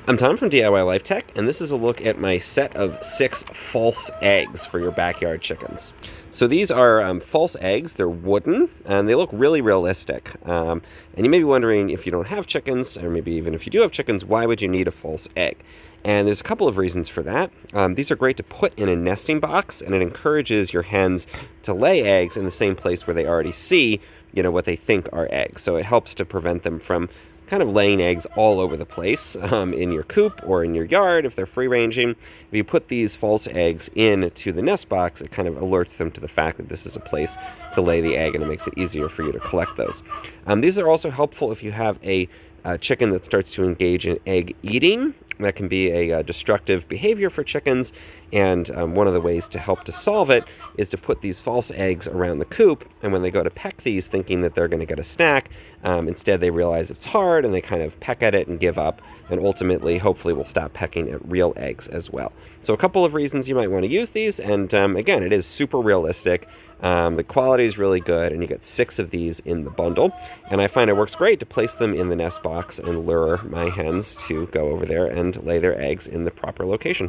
I'm Tom from DIY Life Tech, and this is a look at my set of 6 false eggs for your backyard chickens. So these are false eggs. They're wooden, and they look really realistic. And you may be wondering, if you don't have chickens, or maybe even if you do have chickens, why would you need a false egg? And there's a couple of reasons for that. These are great to put in a nesting box, and it encourages your hens to lay eggs in the same place where they already see, what they think are eggs. So it helps to prevent them from kind of laying eggs all over the place in your coop or in your yard if they're free ranging. If you put these false eggs into the nest box, it kind of alerts them to the fact that this is a place to lay the egg, and it makes it easier for you to collect those. These are also helpful if you have a chicken that starts to engage in egg eating. That can be a destructive behavior for chickens, and one of the ways to help to solve it is to put these false eggs around the coop, and when they go to peck these thinking that they're going to get a snack, instead they realize it's hard and they kind of peck at it and give up, and ultimately hopefully will stop pecking at real eggs as well. So a couple of reasons you might want to use these, and again, it is super realistic. The quality is really good, and you get 6 of these in the bundle, and I find it works great to place them in the nest box and lure my hens to go over there and lay their eggs in the proper location.